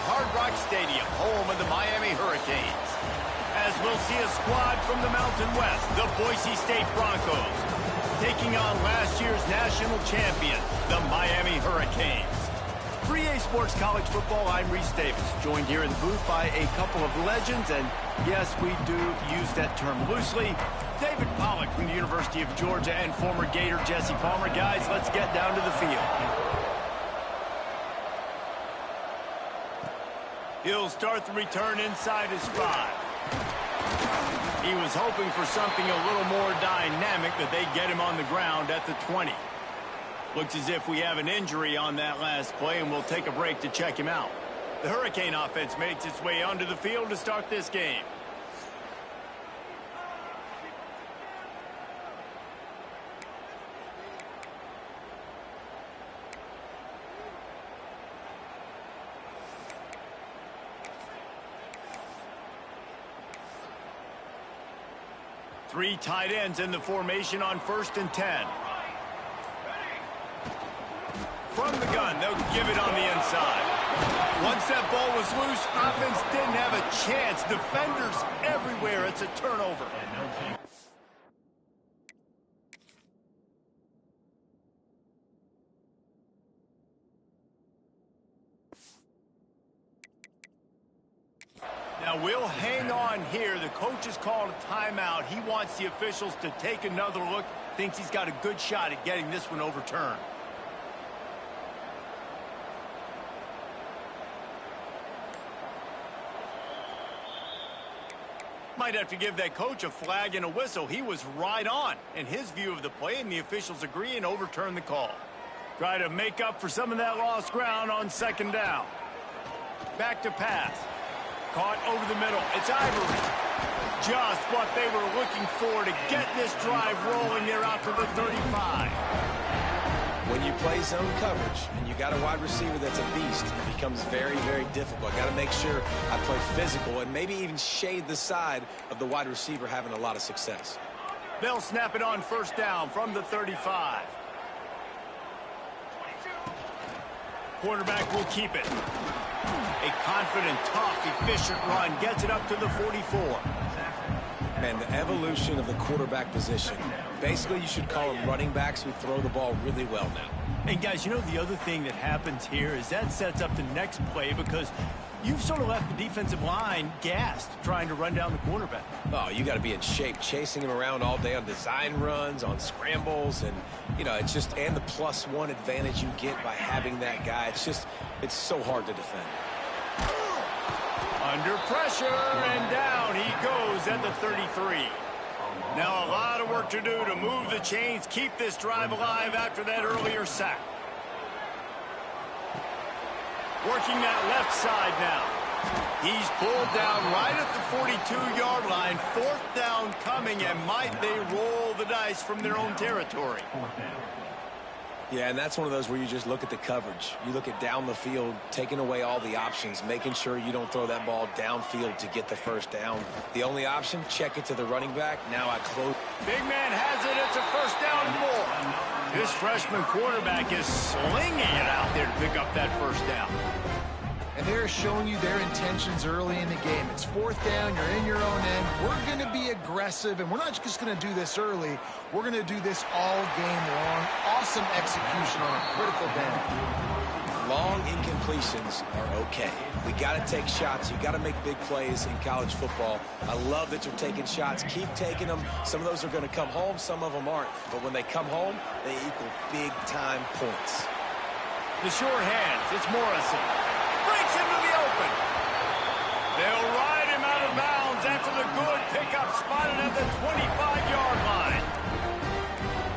Hard Rock Stadium, home of the Miami Hurricanes. As we'll see a squad from the Mountain West, the Boise State Broncos, taking on last year's national champion, the Miami Hurricanes. For EA Sports College Football, I'm Reese Davis, joined here in the booth by a couple of legends, and yes, we do use that term loosely. David Pollack from the University of Georgia and former Gator Jesse Palmer. Guys, let's get down to the field. He'll start the return inside his 5. He was hoping for something a little more dynamic, but they get him on the ground at the 20. Looks as if we have an injury on that last play, and we'll take a break to check him out. The Hurricane offense makes its way onto the field to start this game. Three tight ends in the formation on 1st and 10. From the gun, they'll give it on the inside. Once that ball was loose, offense didn't have a chance. Defenders everywhere. It's a turnover. Now we'll hang on here. The coach has called a timeout. He wants the officials to take another look. Thinks he's got a good shot at getting this one overturned. Might have to give that coach a flag and a whistle. He was right on in his view of the play, and the officials agree and overturn the call. Try to make up for some of that lost ground on 2nd down. Back to pass. Caught over the middle. It's Ivory. Just what they were looking for to get this drive rolling there out to the 35. When you play zone coverage and you got a wide receiver that's a beast, it becomes very, very difficult. I got to make sure I play physical and maybe even shade the side of the wide receiver having a lot of success. They'll snap it on 1st down from the 35. Quarterback will keep it. A confident, tough, efficient run gets it up to the 44. Man, the evolution of the quarterback position. Basically, you should call them running backs who throw the ball really well now. And guys, you know the other thing that happens here is that sets up the next play because you've sort of left the defensive line gassed trying to run down the quarterback. Oh, you got to be in shape, chasing him around all day on design runs, on scrambles, and, you know, it's just, and the +1 advantage you get by having that guy. It's so hard to defend. Under pressure, and down he goes at the 33. Now a lot of work to do to move the chains, keep this drive alive after that earlier sack. Working that left side now. He's pulled down right at the 42-yard line. 4th down coming, and might they roll the dice from their own territory. Yeah, and that's one of those where you just look at the coverage. You look at down the field, taking away all the options, making sure you don't throw that ball downfield to get the 1st down. The only option, check it to the running back. Now I close. Big man has it. It's a 1st down and more. This freshman quarterback is slinging it out there to pick up that 1st down. And they're showing you their intentions early in the game. It's 4th down, you're in your own end. We're going to be aggressive, and we're not just going to do this early. We're going to do this all game long. Awesome execution on a critical down. Long incompletions are okay. We got to take shots. You got to make big plays in college football. I love that you're taking shots. Keep taking them. Some of those are going to come home. Some of them aren't. But when they come home, they equal big-time points. The short hands. It's Morrison. Breaks into the open. They'll ride him out of bounds after the good pickup spotted at the 25-yard line.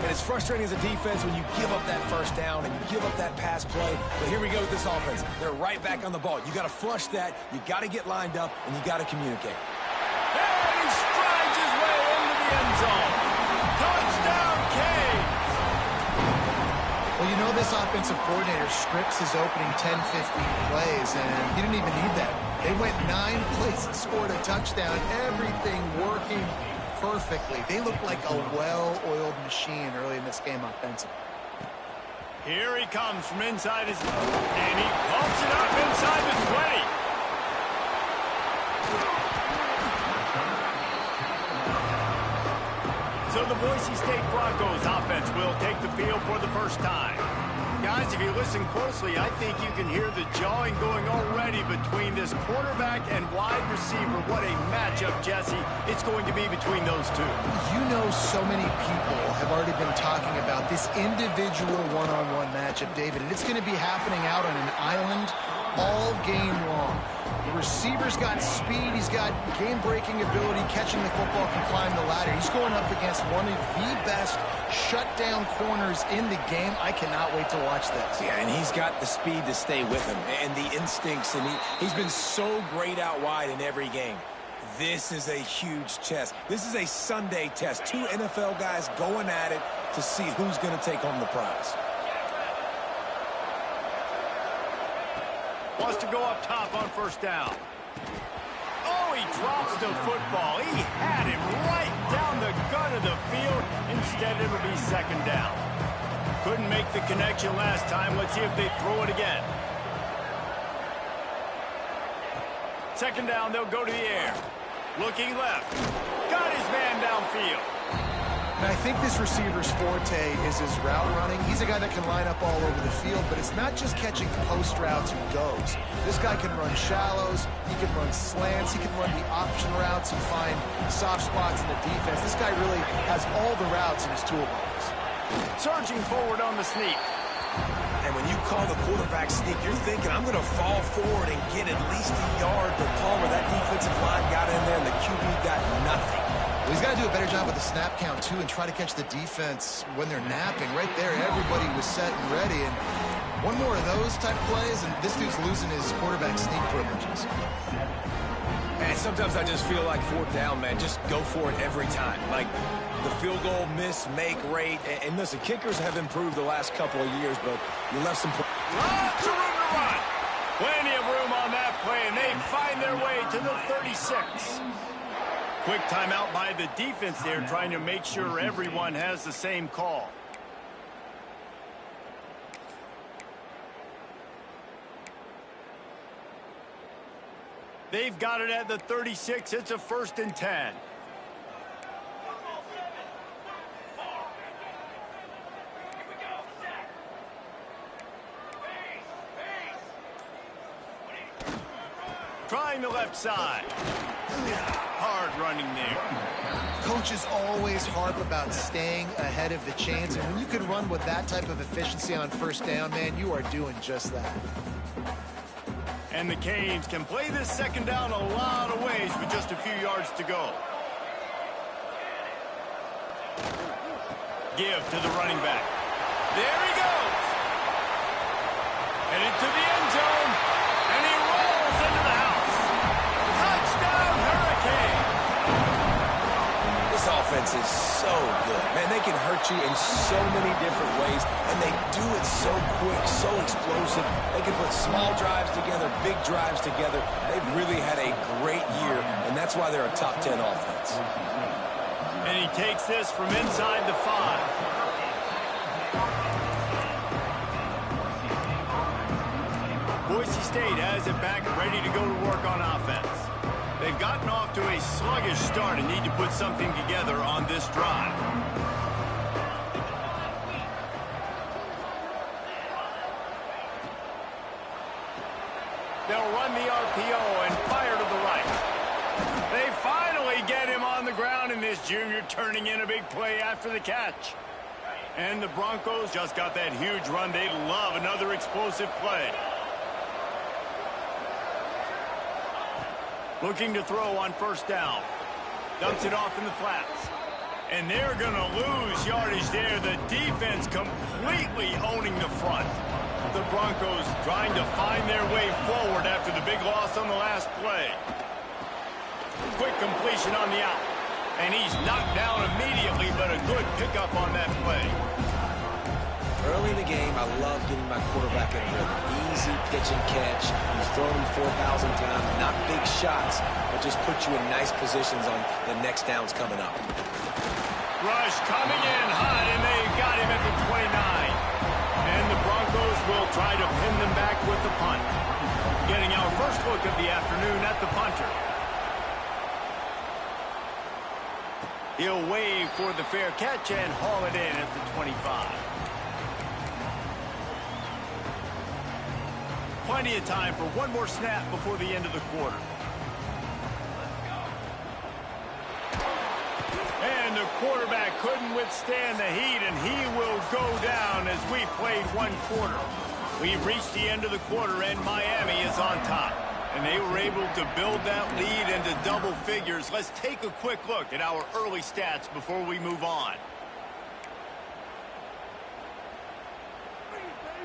And it's frustrating as a defense when you give up that 1st down and you give up that pass play. But here we go with this offense. They're right back on the ball. You got to flush that. You got to get lined up, and you got to communicate. And he strides his way into the end zone. Touchdown, Canes. Well, you know this offensive coordinator scripts his opening 10, 15 plays, and he didn't even need that. They went 9 plays and scored a touchdown. Everything working perfectly. They look like a well-oiled machine early in this game offensively. Here he comes from inside his... And he pumps it up inside the 20. So the Boise State Broncos offense will take the field for the first time. Guys, if you listen closely, I think you can hear the jawing going already between this quarterback and wide receiver. What a matchup, Jesse, it's going to be between those two. You know, so many people have already been talking about this individual one-on-one matchup, David, and it's going to be happening out on an island all game long. The receiver's got speed, he's got game-breaking ability, catching the football, can climb the ladder. He's going up against one of the best shutdown corners in the game. I cannot wait to watch this. Yeah, and he's got the speed to stay with him and the instincts, and he's been so great out wide in every game. This is a huge test. This is a Sunday test. Two NFL guys going at it to see who's going to take home the prize. Wants to go up top on first down. Oh, he drops the football. He had him right down the gut of the field. Instead, it'll be second down. Couldn't make the connection last time. Let's see if they throw it again. Second down, they'll go to the air. Looking left. Got his man downfield. And I think this receiver's forte is his route running. He's a guy that can line up all over the field, but it's not just catching post routes and goes. This guy can run shallows, he can run slants, he can run the option routes and find soft spots in the defense. This guy really has all the routes in his toolbox. Surging forward on the sneak. And when you call the quarterback sneak, you're thinking, I'm going to fall forward and get at least a yard. But Palmer, that defensive line got in there, and the QB got nothing. Well, he's got to do a better job with the snap count, too, and try to catch the defense when they're napping. Right there, everybody was set and ready. And one more of those type plays, and this dude's losing his quarterback sneak privileges. And sometimes I just feel like fourth down, man, just go for it every time. Like the field goal miss, make rate. And listen, kickers have improved the last couple of years, but you left some... Lots of room to run. Plenty of room on that play, and they find their way to the 36. Quick timeout by the defense there, trying to make sure everyone has the same call. They've got it at the 36. It's a 1st and 10. Trying the left side. Hard running there. Coaches always harp about staying ahead of the chains, and when you can run with that type of efficiency on first down, man, you are doing just that. And the Canes can play this second down a lot of ways with just a few yards to go. Give to the running back. There he goes. Headed to the end zone. And he rolls into the house. Touchdown, Hurricane. This offense is so good. Man, they can hurt you in so many different ways, and they do it so quick, so explosive. They can put small drives together, big drives together. They've really had a great year, and that's why they're a top 10 offense. And he takes this from inside the 5. Boise State has it back, ready to go to work on offense. They've gotten off to a sluggish start and need to put something together on this drive. They'll run the RPO and fire to the right. They finally get him on the ground, and this junior turning in a big play after the catch. And the Broncos just got that huge run. They love another explosive play. Looking to throw on first down. Dumps it off in the flats. And they're going to lose yardage there. The defense completely owning the front. The Broncos trying to find their way forward after the big loss on the last play. Quick completion on the out. And he's knocked down immediately, but a good pickup on that play. Early in the game, I love getting my quarterback in rhythm. Easy pitch and catch. He's thrown him 4,000 times. Not big shots, but just put you in nice positions on the next downs coming up. Rush coming in hot, and they got him at the 29. And the Broncos will try to pin them back with the punt. Getting our first look of the afternoon at the punter. He'll wave for the fair catch and haul it in at the 25. Plenty of time for one more snap before the end of the quarter. And the quarterback couldn't withstand the heat, and he will go down as we played one quarter. We've reached the end of the quarter, and Miami is on top. And they were able to build that lead into double figures. Let's take a quick look at our early stats before we move on.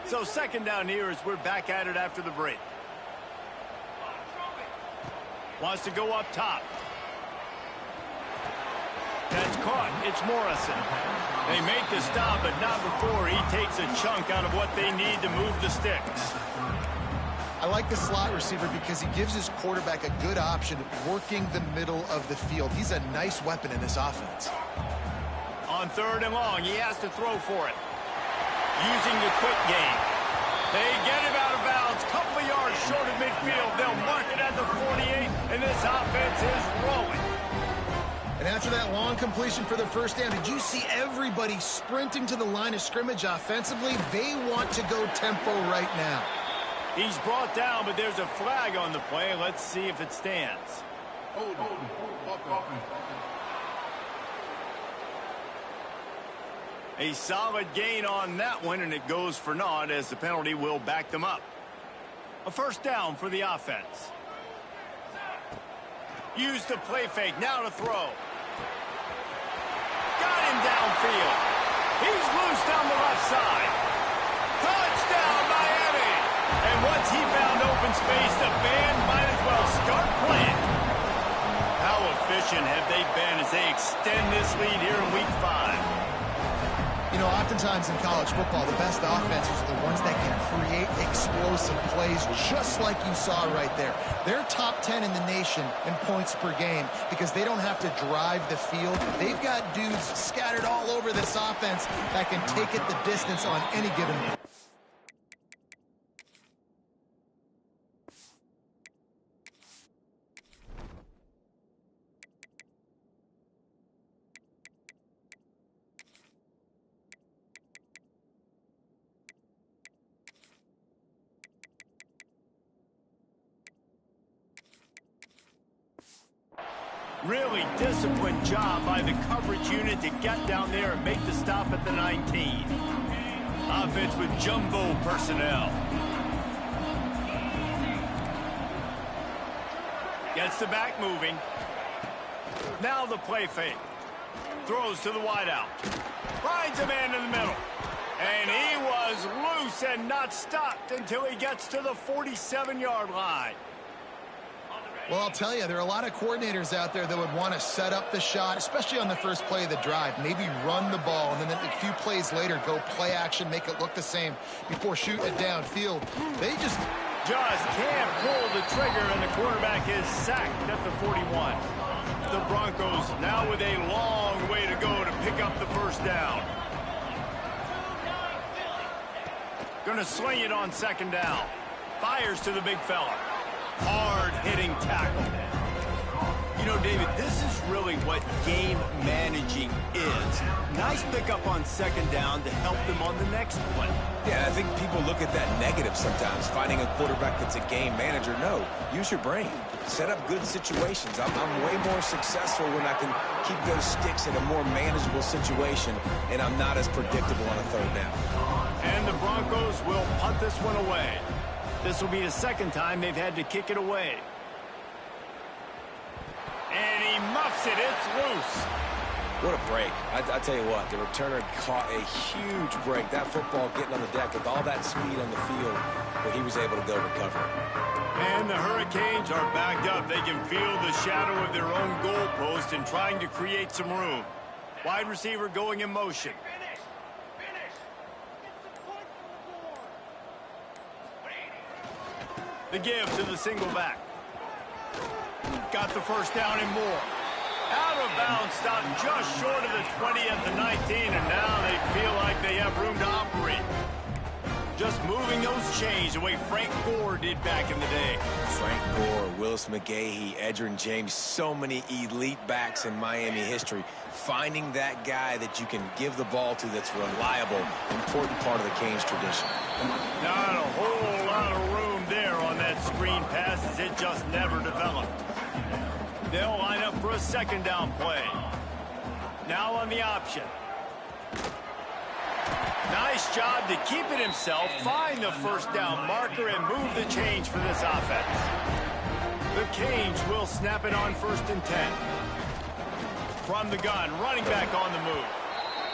So second down here as we're back at it after the break. Wants to go up top. That's caught. It's Morrison. They make the stop, but not before he takes a chunk out of what they need to move the sticks. I like the slot receiver because he gives his quarterback a good option working the middle of the field. He's a nice weapon in this offense. On third and long, he has to throw for it. Using the quick game. They get him out of bounds. Couple of yards short of midfield. They'll mark it at the 48, and this offense is rolling. And after that long completion for the first down, did you see everybody sprinting to the line of scrimmage offensively? They want to go tempo right now. He's brought down, but there's a flag on the play. Let's see if it stands. A solid gain on that one, and it goes for naught as the penalty will back them up. A first down for the offense. Use the play fake. Now to throw. Got him downfield. He's loose down the left side. Touchdown, Miami. And once he found open space, the band might as well start playing. How efficient have they been as they extend this lead here in Week 5? You know, oftentimes in college football, the best offenses are the ones that can create explosive plays, just like you saw right there. They're top 10 in the nation in points per game because they don't have to drive the field. They've got dudes scattered all over this offense that can take it the distance on any given play. Really disciplined job by the coverage unit to get down there and make the stop at the 19. Offense with jumbo personnel. Gets the back moving. Now the play fake. Throws to the wideout. Finds a man in the middle. And he was loose and not stopped until he gets to the 47-yard line. Well, I'll tell you, there are a lot of coordinators out there that would want to set up the shot, especially on the first play of the drive, maybe run the ball, and then a few plays later go play action, make it look the same before shooting it downfield. They just can't pull the trigger, and the quarterback is sacked at the 41. The Broncos now with a long way to go to pick up the first down. Gonna sling it on second down. Fires to the big fella. Hard-hitting tackle. You know, David, this is really what game managing is. Nice pickup on second down to help them on the next play. Yeah, I think people look at that negative sometimes, finding a quarterback that's a game manager. No, use your brain. Set up good situations. I'm way more successful when I can keep those sticks in a more manageable situation, and I'm not as predictable on a third down. And the Broncos will punt this one away. This will be the second time they've had to kick it away. And he muffs it. It's loose. What a break. I tell you what, the returner caught a huge break. That football getting on the deck with all that speed on the field, but he was able to go recover it. And the Hurricanes are backed up. They can feel the shadow of their own goalpost and trying to create some room. Wide receiver going in motion. The give to the single back. Got the first down and more. Out of bounds, stopped just short of the 20 at the 19, and now they feel like they have room to operate. Just moving those chains the way Frank Gore did back in the day. Frank Gore, Willis McGahee, Edgerrin James, so many elite backs in Miami history. Finding that guy that you can give the ball to that's reliable, important part of the Canes tradition. Not a whole lot of room there on that screen pass as it just never developed. They'll line up for a second down play. Now on the option. Nice job to keep it himself, find the first down marker, and move the change for this offense. The Canes will snap it on 1st and 10. From the gun, running back on the move.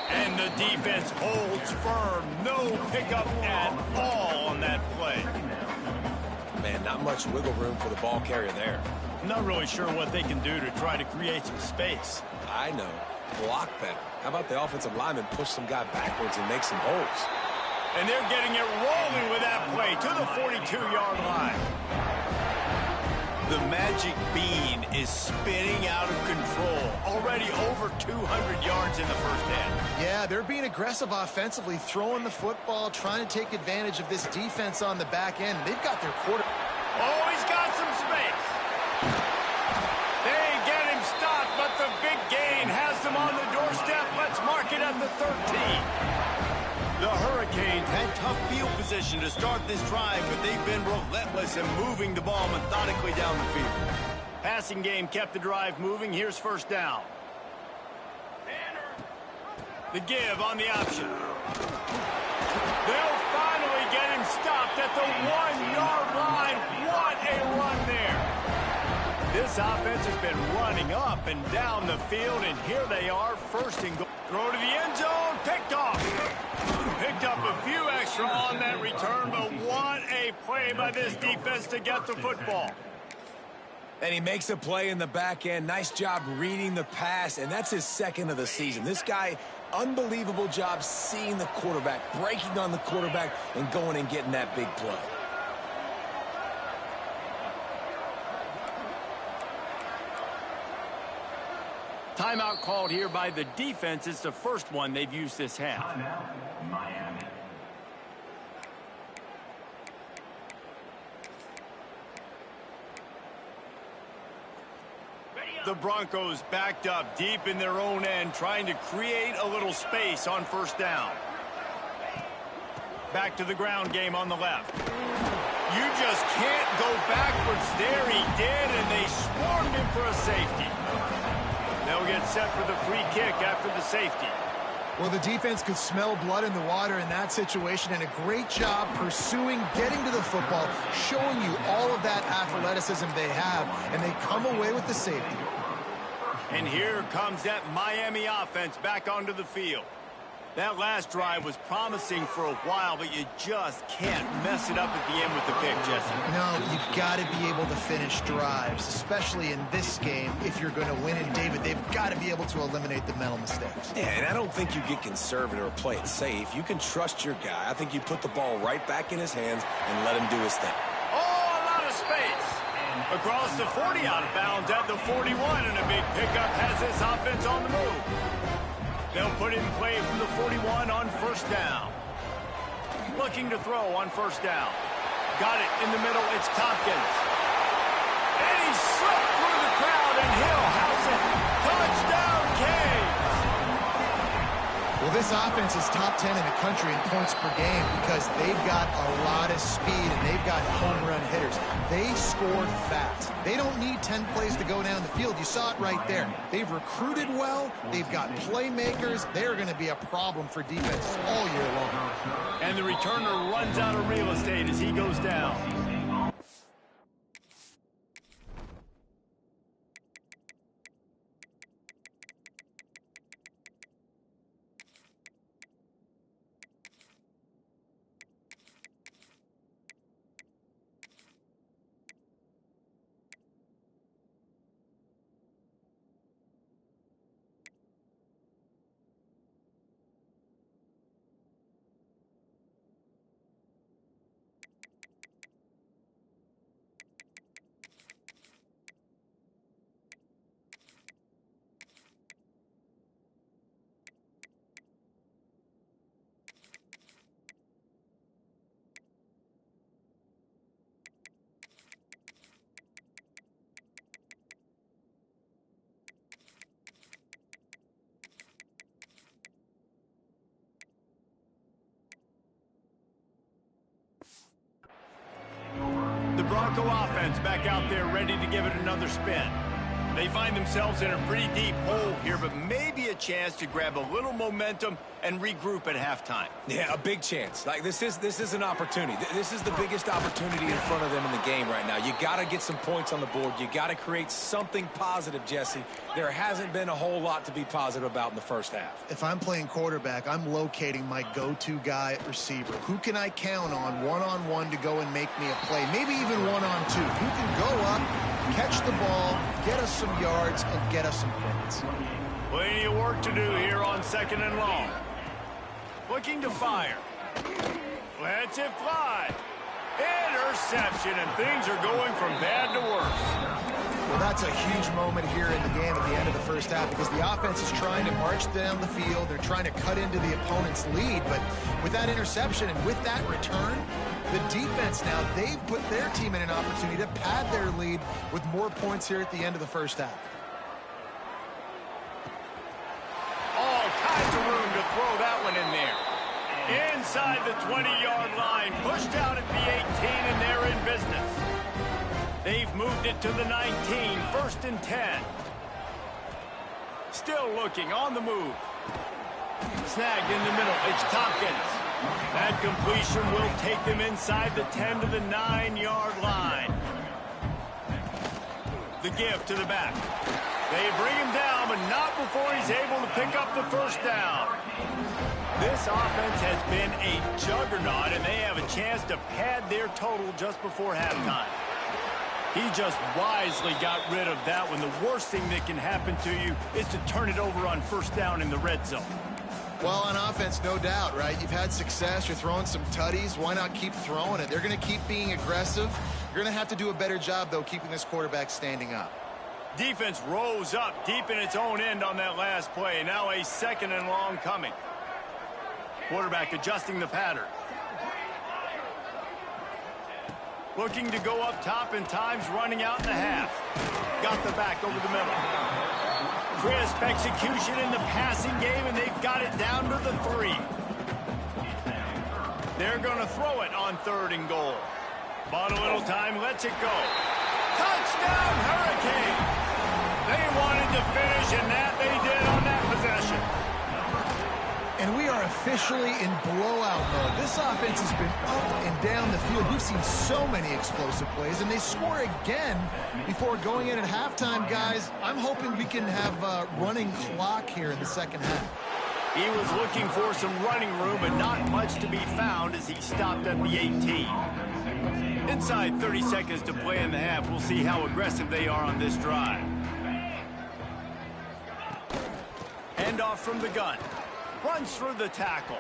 And the defense holds firm. No pickup at all on that play. Man, not much wiggle room for the ball carrier there. I'm not really sure what they can do to try to create some space. I know. Block better. How about the offensive lineman push some guy backwards and make some holes? And they're getting it rolling with that play to the 42-yard line. The magic bean is spinning out of control. Already over 200 yards in the first half. Yeah, they're being aggressive offensively, throwing the football, trying to take advantage of this defense on the back end. They've got their quarter. Oh, he's got some space. They get him stopped, but the big gain has them on the doorstep. Let's mark it at the 13. The Hurricanes had tough field position to start this drive, but they've been relentless in moving the ball methodically down the field. Passing game kept the drive moving. Here's first down. The give on the option. They'll finally get him stopped at the 1-yard line. What a run there. This offense has been running up and down the field, and here they are, first and goal. Throw to the end zone, picked off. Picked up a few extra on that return, but what a play by this defense to get the football. And he makes a play in the back end. Nice job reading the pass, and that's his second of the season. This guy, unbelievable job seeing the quarterback, breaking on the quarterback, and going and getting that big play. Timeout called here by the defense. It's the first one they've used this half. Miami. The Broncos backed up deep in their own end, trying to create a little space on first down. Back to the ground game on the left. You just can't go backwards there. He did, and they swarmed him for a safety. They'll get set for the free kick after the safety. Well, the defense could smell blood in the water in that situation, and a great job pursuing, getting to the football, showing you all of that athleticism they have, and they come away with the safety. And here comes that Miami offense back onto the field. That last drive was promising for a while, but you just can't mess it up at the end with the pick, Jesse. No, you've got to be able to finish drives, especially in this game. If you're going to win, and David, they've got to be able to eliminate the mental mistakes. Yeah, and I don't think you get conservative or play it safe. You can trust your guy. I think you put the ball right back in his hands and let him do his thing. Oh, a lot of space. Across the 40, out of bounds at the 41, and a big pickup has this offense on the move. They'll put in play from the 41 on first down. Looking to throw on first down. Got it in the middle. It's Tompkins. And he slipped through the crowd, and he'll house it. Touchdown, Canes. Well, this offense is top 10 in the country in points per game because they've got a lot of speed and they've got home run hitters. They scored fast. They don't need 10 plays to go down the field. You saw it right there. They've recruited well. They've got playmakers. They're going to be a problem for defense all year long. And the returner runs out of real estate as he goes down. Bronco offense back out there ready to give it another spin. They find themselves in a pretty deep hole here, but maybe a chance to grab a little momentum and regroup at halftime. Yeah, a big chance. Like, this is an opportunity. This is the biggest opportunity in front of them in the game right now. You got to get some points on the board. You got to create something positive, Jesse. There hasn't been a whole lot to be positive about in the first half. If I'm playing quarterback, I'm locating my go-to guy at receiver. Who can I count on one-on-one to go and make me a play? Maybe even one-on-two. Who can go up, catch the ball, get us some yards, and get us some points. Plenty of work to do here on 2nd and long. Looking to fire. Lets it fly. Interception, and things are going from bad to worse. Well, that's a huge moment here in the game at the end of the first half because the offense is trying to march down the field. They're trying to cut into the opponent's lead, but with that interception and with that return, the defense now, they've put their team in an opportunity to pad their lead with more points here at the end of the first half. All kinds of room to throw that one in there. Inside the 20-yard line, pushed out at the 18, and they're in business. They've moved it to the 19, 1st and 10. Still looking, on the move. Snagged in the middle, it's Tompkins. That completion will take them inside the 10 to the 9-yard line. The give to the back. They bring him down, but not before he's able to pick up the first down. This offense has been a juggernaut, and they have a chance to pad their total just before halftime. He just wisely got rid of that one. The worst thing that can happen to you is to turn it over on 1st down in the red zone. Well, on offense, no doubt, right? You've had success. You're throwing some tutties. Why not keep throwing it? They're going to keep being aggressive. You're going to have to do a better job, though, keeping this quarterback standing up. Defense rose up deep in its own end on that last play. Now a 2nd and long coming. Quarterback adjusting the pattern. Looking to go up top, and time's running out in the half. Got the back over the middle. Crisp execution in the passing game, and they've got it down to the 3. They're going to throw it on 3rd and goal. Bought a little time, lets it go. Touchdown, Hurricane! They wanted to finish, and that they did on that possession. And we are officially in blowout mode. This offense has been up and down the field. We've seen so many explosive plays, and they score again before going in at halftime, guys. I'm hoping we can have a running clock here in the second half. He was looking for some running room, but not much to be found as he stopped at the 18. Inside 30 seconds to play in the half. We'll see how aggressive they are on this drive. Handoff from the gun. Runs through the tackle.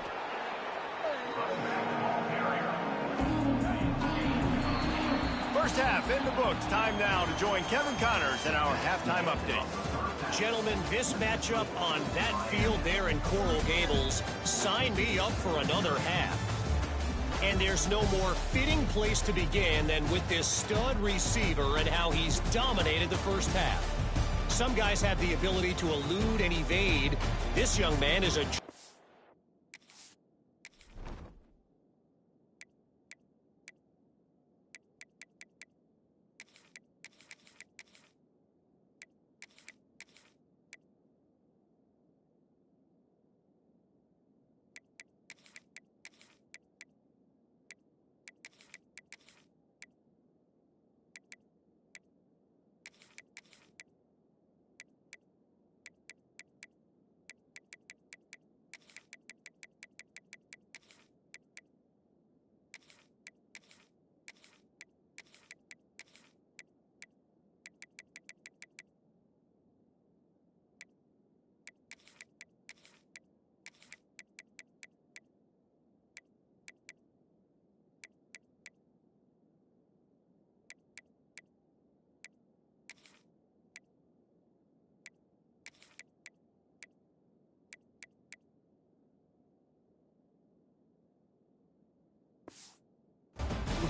First half in the books. Time now to join Kevin Connors in our halftime update. Gentlemen, this matchup on that field there in Coral Gables, sign me up for another half. And there's no more fitting place to begin than with this stud receiver and how he's dominated the first half. Some guys have the ability to elude and evade. This young man is a...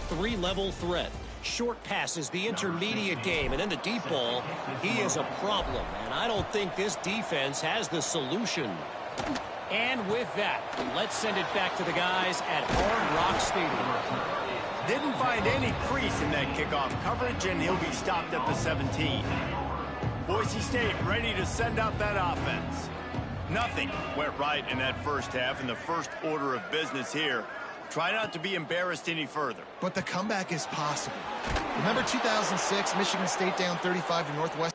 Three-level threat. Short pass is the intermediate game, and then the deep ball, he is a problem, and I don't think this defense has the solution. And with that, let's send it back to the guys at Hard Rock Stadium. Didn't find any crease in that kickoff coverage, and he'll be stopped at the 17. Boise State ready to send out that offense. Nothing went right in that first half, and the first order of business here. Try not to be embarrassed any further. But the comeback is possible. Remember 2006, Michigan State down 35 to Northwest?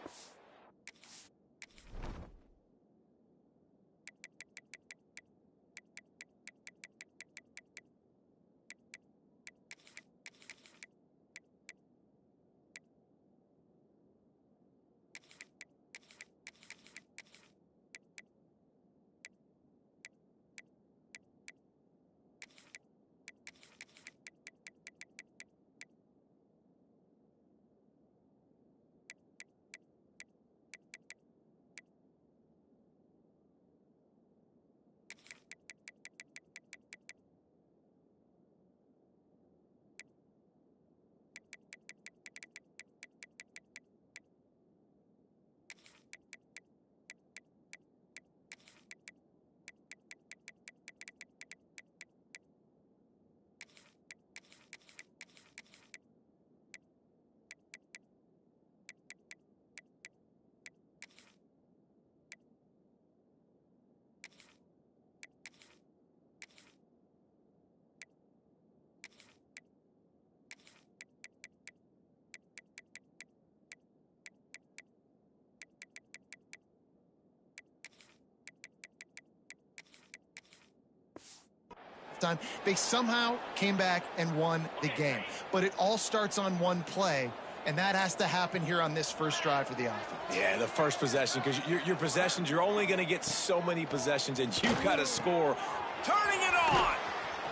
Time. They somehow came back and won the game. But it all starts on one play, and that has to happen here on this first drive for the offense. Yeah, the first possession, because your possessions, you're only going to get so many possessions, and you've got to score. Turning it on.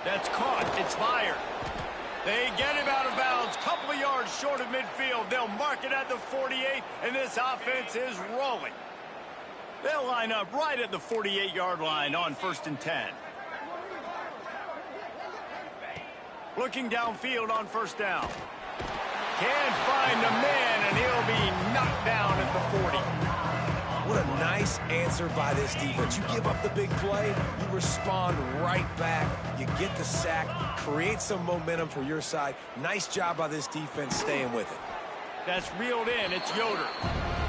That's caught. It's fired. They get him out of bounds. Couple of yards short of midfield. They'll mark it at the 48, and this offense is rolling. They'll line up right at the 48-yard line on 1st and 10. Looking downfield on 1st down. Can't find the man, and he'll be knocked down at the 40. What a nice answer by this defense. You give up the big play, you respond right back, you get the sack, create some momentum for your side. Nice job by this defense staying with it. That's reeled in. It's Yoder.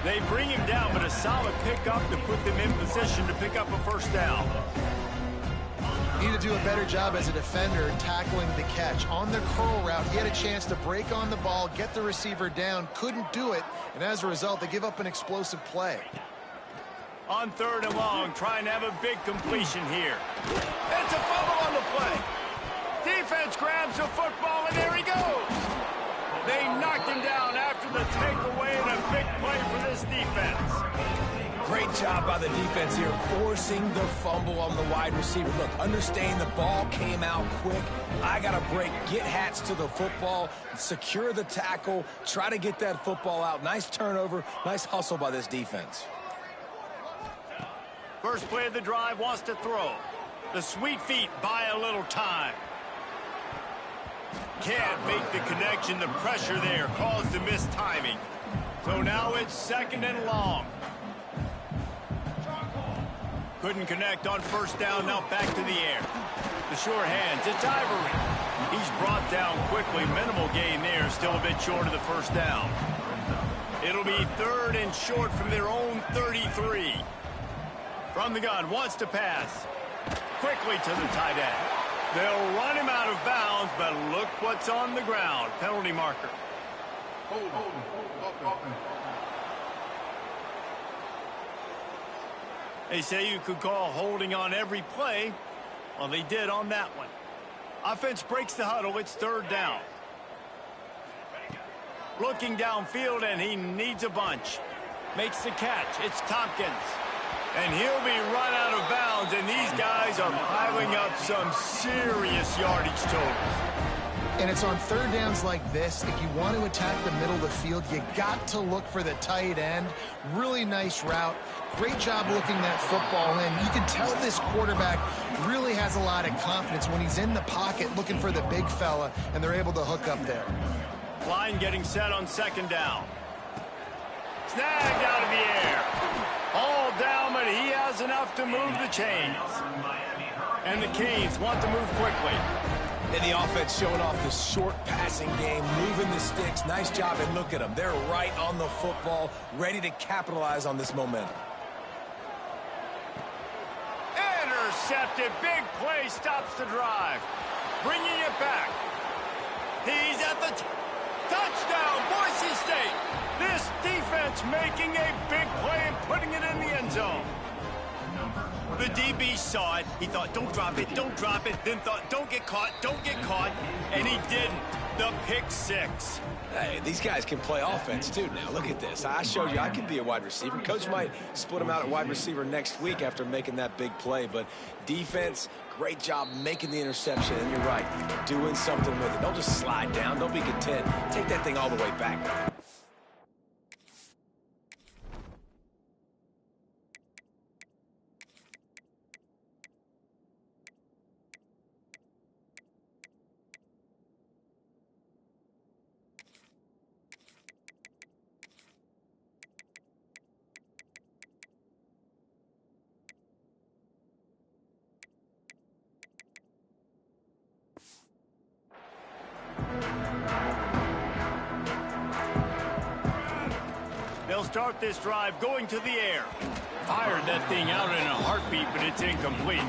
They bring him down, but a solid pickup to put them in position to pick up a 1st down. Need to do a better job as a defender tackling the catch. On the curl route, he had a chance to break on the ball, get the receiver down, couldn't do it, and as a result, they give up an explosive play. On 3rd and long, trying to have a big completion here. It's a fumble on the play. Defense grabs the football, and there he goes. They knocked him down after the takeaway, and a big play for this defense. Great job by the defense here, forcing the fumble on the wide receiver. Look, understand the ball came out quick. I got to break, get hats to the football, secure the tackle, try to get that football out. Nice turnover, nice hustle by this defense. First play of the drive, wants to throw. The sweet feet buy a little time. Can't make the connection. The pressure there caused the missed timing. So now it's 2nd and long. Couldn't connect on 1st down, now back to the air. The sure hands, it's Ivory. He's brought down quickly, minimal gain there, still a bit short of the 1st down. It'll be 3rd and short from their own 33. From the gun, wants to pass. Quickly to the tight end. They'll run him out of bounds, but look what's on the ground. Penalty marker. Hold. They say you could call holding on every play. Well, they did on that one. Offense breaks the huddle. It's 3rd down. Looking downfield, and he needs a bunch. Makes the catch. It's Tompkins. And he'll be run out of bounds, and these guys are piling up some serious yardage totals. And it's on 3rd downs like this, if you want to attack the middle of the field, you got to look for the tight end. Really nice route. Great job looking that football in. You can tell this quarterback really has a lot of confidence when he's in the pocket looking for the big fella, and they're able to hook up there. Line getting set on 2nd down. Snagged out of the air. All down, but he has enough to move the chains. And the Canes want to move quickly. And the offense showing off the short passing game, moving the sticks. Nice job, and look at them. They're right on the football, ready to capitalize on this momentum. Intercepted. Big play stops the drive. Bringing it back. He's at the touchdown, Boise State. This defense making a big play and putting it in the end zone. The DB saw it. He thought, don't drop it, don't drop it. Then thought, don't get caught, don't get caught. And he didn't. The pick six. Hey, these guys can play offense, too, now. Look at this. I showed you I could be a wide receiver. Coach might split him out at wide receiver next week after making that big play. But defense, great job making the interception. And you're right, doing something with it. Don't just slide down. Don't be content. Take that thing all the way back. They'll start this drive going to the air. Fired that thing out in a heartbeat, but it's incomplete.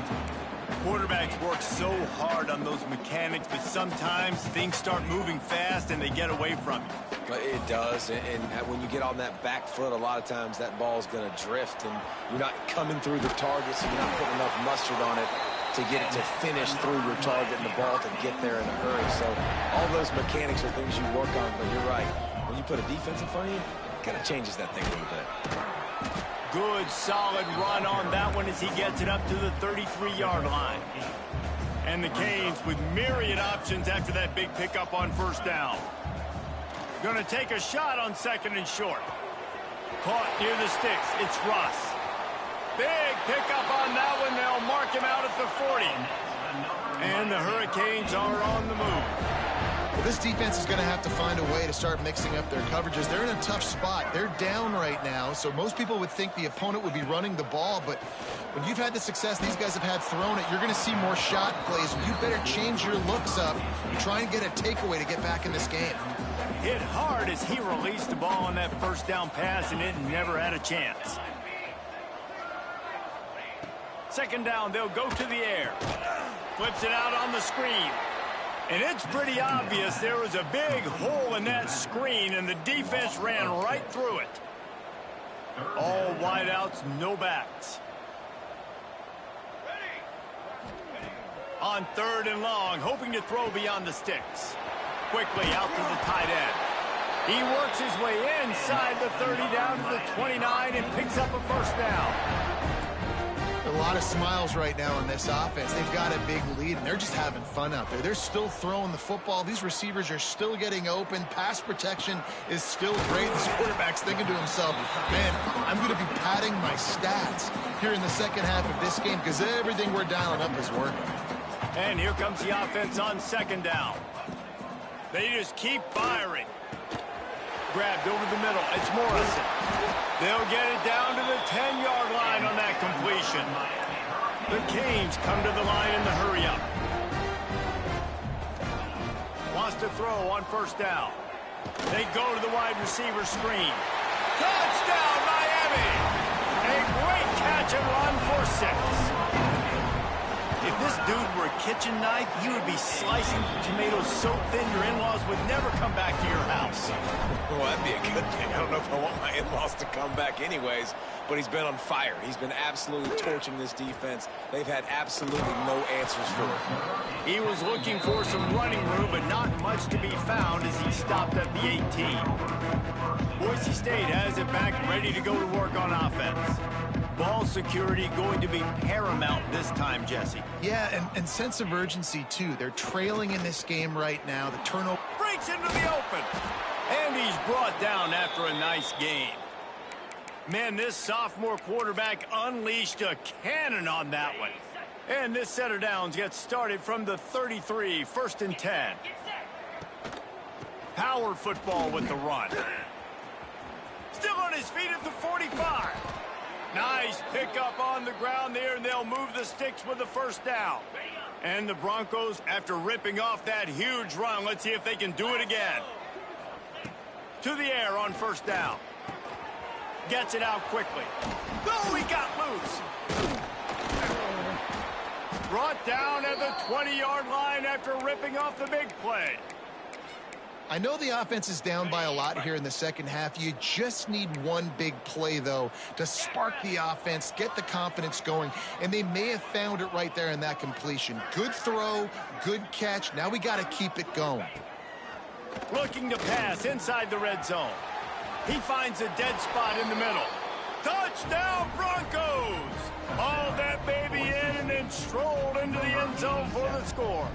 Quarterbacks work so hard on those mechanics, but sometimes things start moving fast and they get away from you. It does, and when you get on that back foot, a lot of times that ball's going to drift, and you're not coming through the target, so you're not putting enough mustard on it to get it to finish through your target and the ball to get there in a hurry. So all those mechanics are things you work on, but you're right. When you put a defense in front of you, it kind of changes that thing a little bit. Good, solid run on that one as he gets it up to the 33-yard line. And the Canes with myriad options after that big pickup on first down. Going to take a shot on second and short. Caught near the sticks. It's Russ. Big pickup on that one. They'll mark him out at the 40. And the Hurricanes are on the move. Well, this defense is going to have to find a way to start mixing up their coverages. They're in a tough spot. They're down right now, so most people would think the opponent would be running the ball, but when you've had the success these guys have had throwing it, you're going to see more shot plays. You better change your looks up and try and get a takeaway to get back in this game. Hit hard as he released the ball on that first down pass, and it never had a chance. Second down, they'll go to the air. Flips it out on the screen. And it's pretty obvious there was a big hole in that screen, and the defense ran right through it. All wideouts, no backs. On third and long, hoping to throw beyond the sticks. Quickly out to the tight end. He works his way inside the 30 down to the 29 and picks up a first down. A lot of smiles right now on this offense. They've got a big lead, and they're just having fun out there. They're still throwing the football. These receivers are still getting open. Pass protection is still great. This quarterback's thinking to himself, man, I'm going to be padding my stats here in the second half of this game because everything we're dialing up is working. And here comes the offense on second down. They just keep firing. Grabbed over the middle. It's Morrison. They'll get it down to the 10-yard line on that completion. The Canes come to the line in the hurry-up. Wants to throw on first down. They go to the wide receiver screen. Touchdown, Miami! A great catch and run for 6. If this dude were a kitchen knife, he would be slicing tomatoes so thin your in-laws would never come back to your house. Well, that'd be a good thing. I don't know if I want my in-laws to come back anyways, but he's been on fire. He's been absolutely torching this defense. They've had absolutely no answers for him. He was looking for some running room, but not much to be found as he stopped at the 18. Boise State has it back, ready to go to work on offense. Ball security going to be paramount this time, Jesse. Yeah, and sense of urgency, too. They're trailing in this game right now. The turnover breaks into the open. And he's brought down after a nice game. Man, this sophomore quarterback unleashed a cannon on that one. And this set of downs gets started from the 33, 1st and 10. Power football with the run. Still on his feet at the 45. Nice pickup on the ground there, and they'll move the sticks with the first down. And the Broncos, after ripping off that huge run, let's see if they can do it again. To the air on first down. Gets it out quickly. Oh, he got loose. Brought down at the 20-yard line after ripping off the big play. I know the offense is down by a lot here in the second half. You just need one big play, though, to spark the offense, get the confidence going, and they may have found it right there in that completion. Good throw, good catch. Now we got to keep it going. Looking to pass inside the red zone. He finds a dead spot in the middle. Touchdown, Broncos! Hauled that baby in and then strolled into the end zone for the score.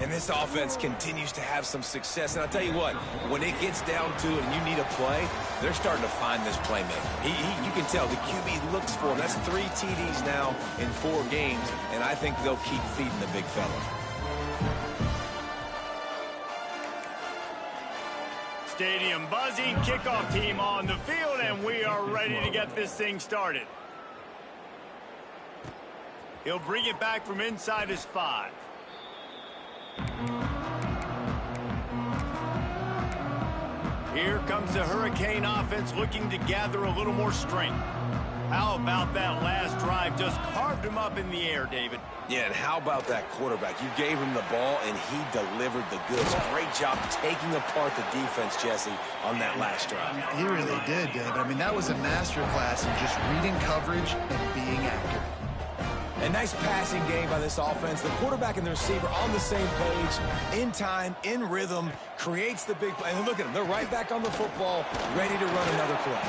And this offense continues to have some success. And I'll tell you what, when it gets down to it and you need a play, they're starting to find this playmaker. You can tell the QB looks for him. That's 3 TDs now in 4 games, and I think they'll keep feeding the big fella. Stadium buzzing, kickoff team on the field, and we are ready to get this thing started. He'll bring it back from inside his 5. Here comes the Hurricane offense looking to gather a little more strength. How about that last drive? Just carved him up in the air, David. Yeah, and how about that quarterback? You gave him the ball, and he delivered the goods. Great job taking apart the defense, Jesse, on that last drive. He really did, David. I mean, that was a masterclass in just reading coverage and being accurate. A nice passing game by this offense. The quarterback and the receiver on the same page, in time, in rhythm, creates the big play. And look at them. They're right back on the football, ready to run another play.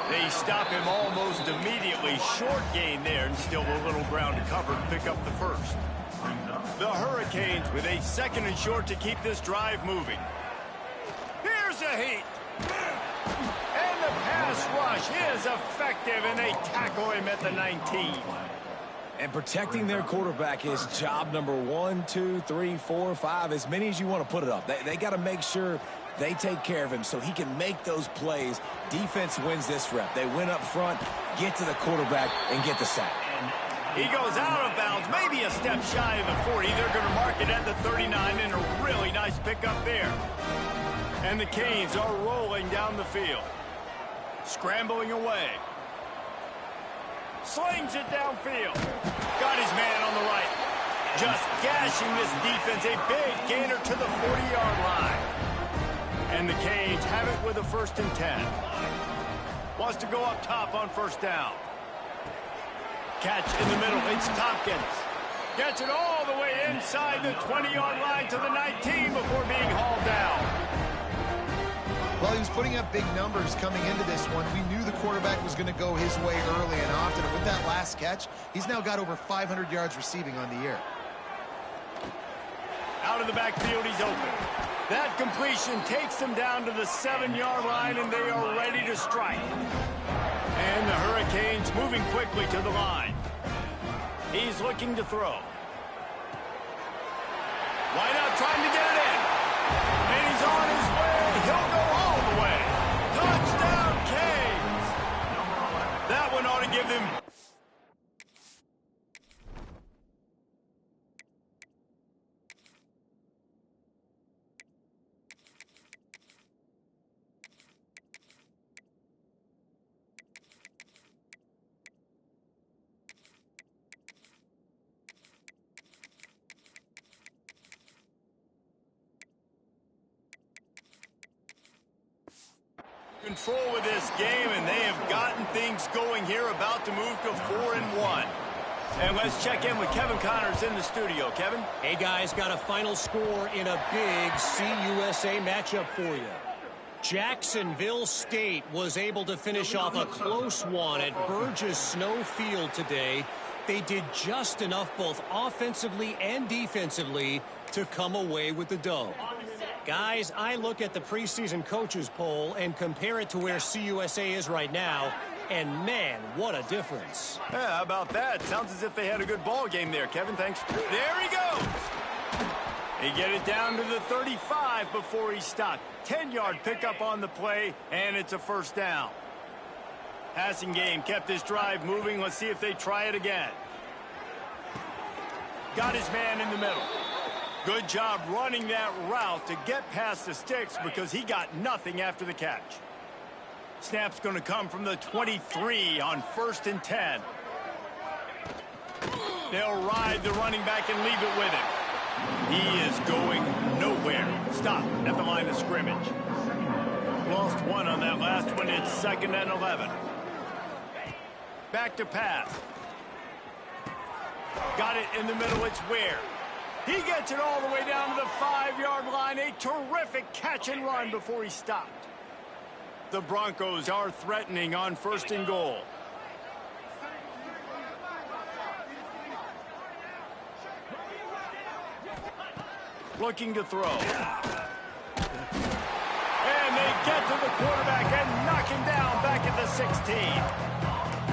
They stop him almost immediately. Short gain there, and still a little ground to cover to pick up the first. The Hurricanes with a 2nd and short to keep this drive moving. Here's a heat. And the pass rush is effective, and they tackle him at the 19. And protecting their quarterback is job number 1, 2, 3, 4, 5, as many as you want to put it up. They got to make sure they take care of him so he can make those plays. Defense wins this rep. They win up front, get to the quarterback, and get the sack. He goes out of bounds, maybe a step shy of the 40. They're going to mark it at the 39, and a really nice pickup there. And the Canes are rolling down the field. Scrambling away. Slings it downfield. Got his man on the right. Just gashing this defense. A big gainer to the 40-yard line. And the Canes have it with a 1st and 10. Wants to go up top on first down. Catch in the middle. It's Tompkins. Gets it all the way inside the 20-yard line to the 19 before being hauled down. Well, he was putting up big numbers coming into this one. We knew the quarterback was going to go his way early and often. And with that last catch, he's now got over 500 yards receiving on the year. Out of the backfield, he's open. That completion takes them down to the 7-yard line, and they are ready to strike. And the Hurricanes moving quickly to the line. He's looking to throw. Why not trying to get it in? And he's on his way. He'll go all the way. Touchdown, Canes. That one ought to give them... control with this game, and they have gotten things going here, about to move to 4-1. And let's check in with Kevin Connors in the studio. Kevin? Hey, guys, got a final score in a big CUSA matchup for you. Jacksonville State was able to finish off a close one at Burgess Snow Field today. They did just enough both offensively and defensively to come away with the dub. Guys, I look at the preseason coaches poll and compare it to where CUSA is right now, and man, what a difference. Yeah, how about that? Sounds as if they had a good ball game there, Kevin. Thanks. There he goes. He get it down to the 35 before he stopped. 10-yard pickup on the play, and it's a first down. Passing game kept this drive moving. Let's see if they try it again. Got his man in the middle. Good job running that route to get past the sticks because he got nothing after the catch. Snap's going to come from the 23 on 1st and 10. They'll ride the running back and leave it with him. He is going nowhere. Stop at the line of scrimmage. Lost one on that last one. It's 2nd and 11. Back to pass. Got it in the middle. It's Ware. He gets it all the way down to the 5-yard line. A terrific catch and run before he stopped. The Broncos are threatening on 1st and goal. Looking to throw. And they get to the quarterback and knock him down back at the 16.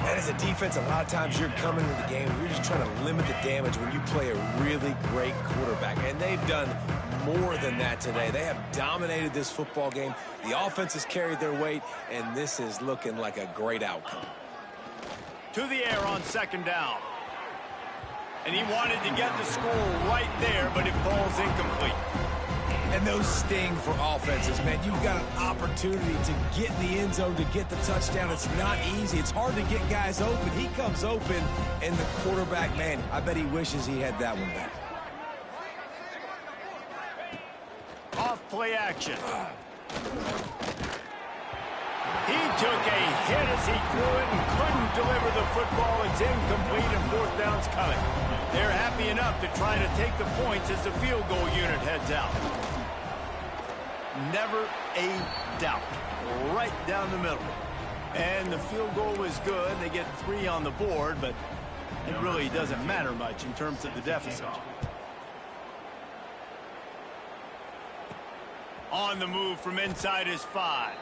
And as a defense, a lot of times you're coming into the game, you're just trying to limit the damage when you play a really great quarterback. And they've done more than that today. They have dominated this football game. The offense has carried their weight, and this is looking like a great outcome. To the air on 2nd down. And he wanted to get the score right there, but it falls incomplete. And those sting for offenses, man. You've got an opportunity to get in the end zone, to get the touchdown. It's not easy. It's hard to get guys open. He comes open, and the quarterback, man, I bet he wishes he had that one back. Off play action. He took a hit as he threw it and couldn't deliver the football. It's incomplete and 4th down's coming. They're happy enough to try to take the points as the field goal unit heads out. Never a doubt. Right down the middle. And the field goal was good. They get 3 on the board, but it really doesn't matter much in terms of the deficit. On the move from inside his 5.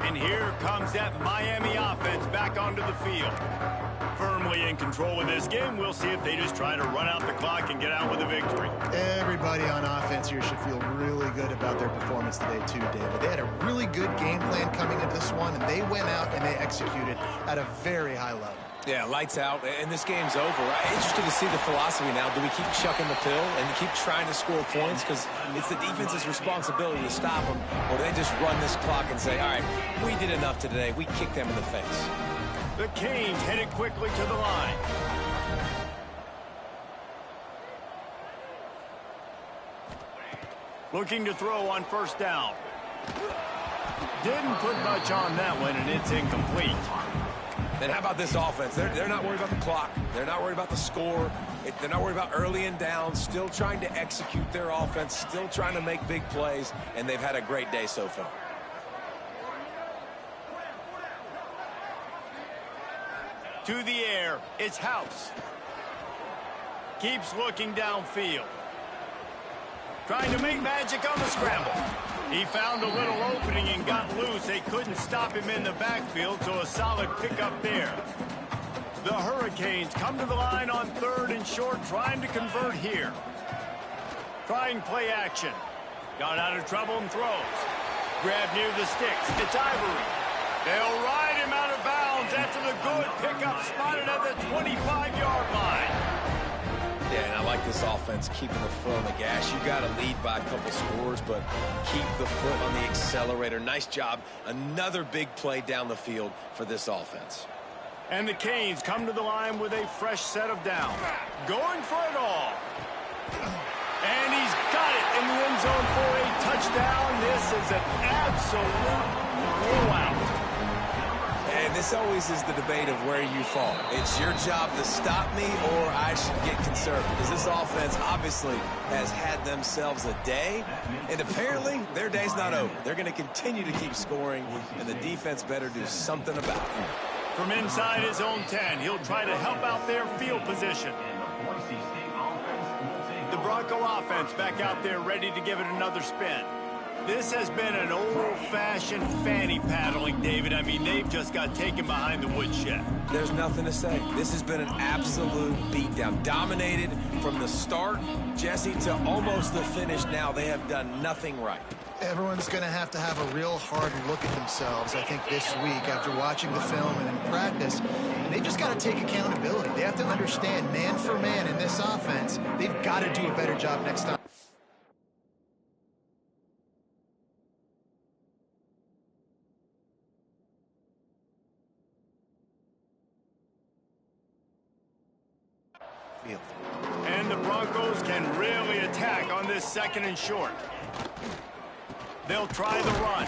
And here comes that Miami offense back onto the field. Firmly in control of this game. We'll see if they just try to run out the clock and get out with a victory. Everybody on offense here should feel really good about their performance today too, David. They had a really good game plan coming into this one, and they went out and they executed at a very high level. Yeah, lights out, and this game's over. I'm interested to see the philosophy now. Do we keep chucking the pill and keep trying to score points? Because it's the defense's responsibility to stop them. Or do they just run this clock and say, all right, we did enough today. We kicked them in the face. The Canes headed quickly to the line. Looking to throw on 1st down. Didn't put much on that one, and it's incomplete. Then how about this offense? They're not worried about the clock. They're not worried about the score. They're not worried about early and down. Still trying to execute their offense. Still trying to make big plays. And they've had a great day so far. To the air. It's House. Keeps looking downfield. Trying to make magic on the scramble. He found a little opening and got loose. They couldn't stop him in the backfield, so a solid pickup there. The Hurricanes come to the line on 3rd and short, trying to convert here. Trying play action. Got out of trouble and throws. Grab near the sticks. It's Ivory. They'll ride him out of bounds after the good pickup spotted at the 25-yard line. Yeah, and I like this offense keeping the foot on the gas. You got to lead by a couple scores, but keep the foot on the accelerator. Nice job. Another big play down the field for this offense. And the Canes come to the line with a fresh set of downs. Going for it all. And he's got it in the end zone for a touchdown. This is an absolute blowout. And this always is the debate of where you fall. It's your job to stop me, or I should get good, sir, because this offense obviously has had themselves a day, and apparently their day's not over. They're going to continue to keep scoring, and the defense better do something about it. From inside his own 10, he'll try to help out their field position. The Bronco offense back out there ready to give it another spin. This has been an old-fashioned fanny paddling, David. I mean, they've just got taken behind the woodshed. There's nothing to say. This has been an absolute beatdown. Dominated from the start, Jesse, to almost the finish now. They have done nothing right. Everyone's going to have a real hard look at themselves, I think, this week after watching the film and in practice. And they've just got to take accountability. They have to understand, man for man in this offense, they've got to do a better job next time. And the Broncos can really attack on this 2nd and short. They'll try the run.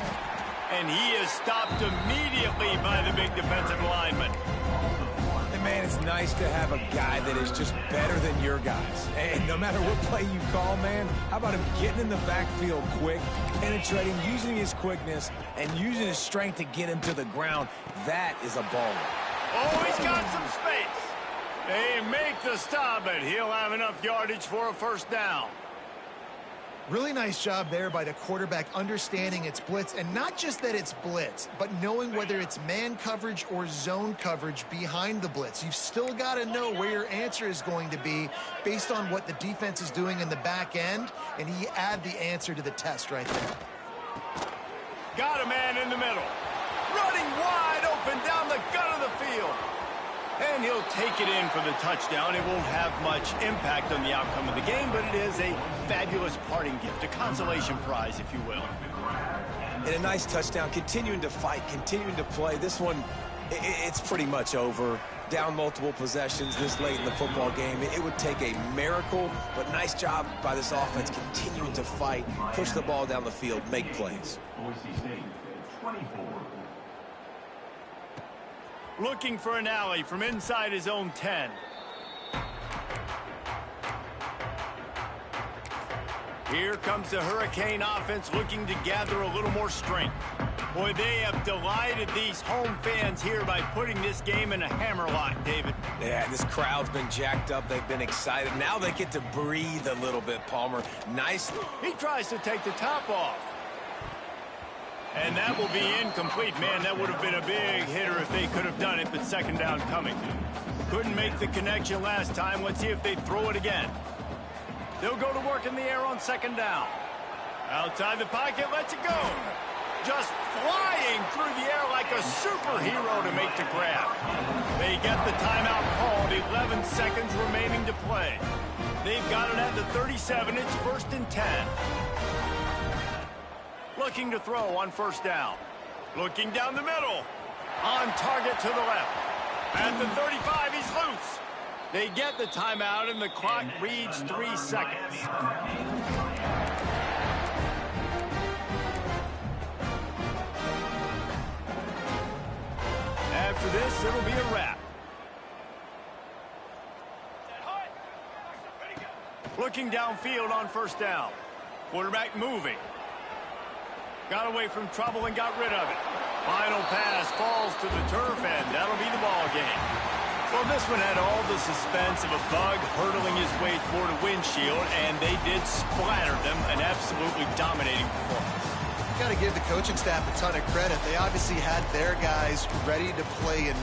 And he is stopped immediately by the big defensive lineman. And, man, it's nice to have a guy that is just better than your guys. And no matter what play you call, man, how about him getting in the backfield quick, penetrating, using his quickness, and using his strength to get him to the ground. That is a baller. Oh, he's got some space. They make the stop, but he'll have enough yardage for a 1st down. Really nice job there by the quarterback understanding it's blitz, and not just that it's blitz, but knowing whether it's man coverage or zone coverage behind the blitz. You've still got to know where your answer is going to be based on what the defense is doing in the back end, and he add the answer to the test right there. Got a man in the middle. Running wide open down the gut of the field. And he'll take it in for the touchdown. It won't have much impact on the outcome of the game, but it is a fabulous parting gift, a consolation prize, if you will. And a nice touchdown, continuing to fight, continuing to play. This one, it's pretty much over. Down multiple possessions this late in the football game. It would take a miracle, but nice job by this offense continuing to fight, push the ball down the field, make plays. Looking for an alley from inside his own 10. Here comes the Hurricane offense looking to gather a little more strength. Boy, they have delighted these home fans here by putting this game in a hammerlock, David. Yeah, this crowd's been jacked up. They've been excited. Now they get to breathe a little bit, Palmer. Nice. He tries to take the top off. And that will be incomplete. Man, that would have been a big hitter if they could have done it, but 2nd down coming. Couldn't make the connection last time. Let's see if they throw it again. They'll go to work in the air on 2nd down. Outside the pocket, lets it go. Just flying through the air like a superhero to make the grab. They get the timeout called. 11 seconds remaining to play. They've got it at the 37. It's 1st and 10. Looking to throw on 1st down. Looking down the middle. On target to the left. At the 35, he's loose. They get the timeout, and the clock reads 3 seconds. After this, it'll be a wrap. Looking downfield on 1st down. Quarterback moving. Got away from trouble and got rid of it. Final pass falls to the turf, and that'll be the ball game. Well, this one had all the suspense of a bug hurtling his way toward a windshield, and they did splatter them. An absolutely dominating performance. Got to give the coaching staff a ton of credit. They obviously had their guys ready to play in